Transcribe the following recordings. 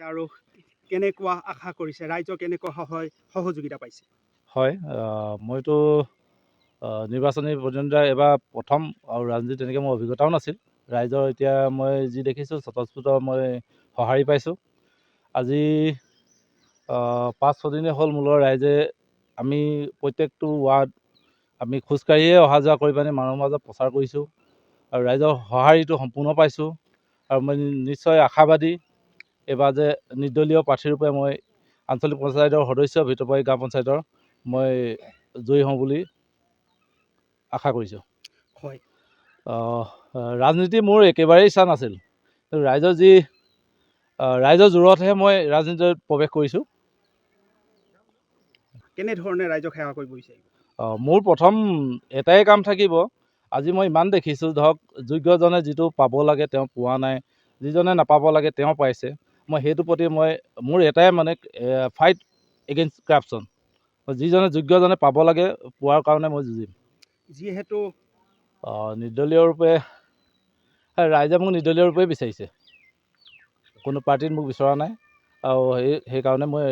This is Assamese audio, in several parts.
আৰু কেনেকুৱা আশা কৰিছে, ৰাইজৰ কেনেকুৱা সহযোগিতা পাইছে? হয়, মইতো নিৰ্বাচনী প্ৰতিদ্বন্দ্বিতা এবাৰ প্ৰথম আৰু ৰাজনীতি তেনেকৈ মোৰ অভিজ্ঞতাও নাছিল। ৰাইজৰ এতিয়া মই যি দেখিছোঁ স্বতঃস্ফূৰ্ত মই সঁহাৰি পাইছোঁ। আজি 5-6 দিনেই হ'ল মূলৰ ৰাইজে আমি প্ৰত্যেকটো ৱাৰ্ড আমি খোজকাঢ়িয়ে অহা যোৱা কৰি পানি মানুহৰ মাজত প্ৰচাৰ কৰিছোঁ আৰু ৰাইজৰ সঁহাৰিটো সম্পূৰ্ণ পাইছোঁ। আৰু মই নিশ্চয় আশাবাদী এইবাৰ যে নিৰ্দলীয় প্ৰাৰ্থীৰূপে মই আঞ্চলিক পঞ্চায়তৰ সদস্য ভিতৰপাৰি গাঁও পঞ্চায়তৰ মই জয়ী হওঁ বুলি আশা কৰিছোঁ। হয়, ৰাজনীতি মোৰ একেবাৰেই ইচ্ছা নাছিল, ৰাইজৰ জোৰতহে মই ৰাজনীতিত প্ৰৱেশ কৰিছোঁ। কেনেধৰণে ৰাইজক সেৱা কৰিব বিচাৰিব? মোৰ প্ৰথম এটাই কাম থাকিব, আজি মই ইমান দেখিছোঁ ধৰক যোগ্যজনে যিটো পাব লাগে তেওঁ পোৱা নাই, যিজনে নাপাব লাগে তেওঁ পাইছে। মই সেইটো প্ৰতি মোৰ এটাই মানে ফাইট এগেইনষ্ট কৰাপশ্যন। যিজনে যোগ্যজনে পাব লাগে পোৱাৰ কাৰণে মই যুঁজিম। যিহেতু নিৰ্দলীয় ৰূপে ৰাইজে মোক নিৰ্দলীয় ৰূপে বিচাৰিছে, কোনো পাৰ্টিত মোক বিচৰা নাই আৰু সেইকাৰণে মই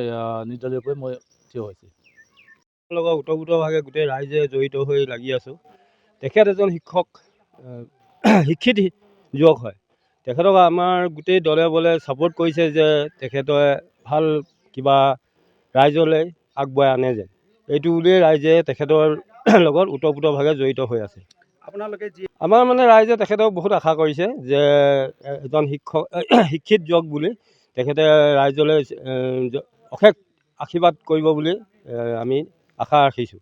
নিৰ্দলীয় ৰূপে মই থিয় হৈছোঁ। লগত ওতঃপ্ৰোতভাৱে গোটেই ৰাইজে জড়িত হৈ লাগি আছোঁ। তেখেত এজন শিক্ষিত যুৱক হয়। তেখেতক আমাৰ গোটেই দলে বলে ছাপোৰ্ট কৰিছে যে তেখেতে ভাল কিবা ৰাইজলৈ আগবঢ়াই আনে যেন, এইটো বুলিয়েই ৰাইজে তেখেতৰ লগত ওতঃপ্ৰোতভাৱে জড়িত হৈ আছে। আপোনালোকে আমাৰ মানে ৰাইজে তেখেতক বহুত আশা কৰিছে যে এজন শিক্ষিত যুৱক বুলি তেখেতে ৰাইজলৈ অশেষ আশীৰ্বাদ কৰিব বুলি আমি আশা ৰাখিছোঁ।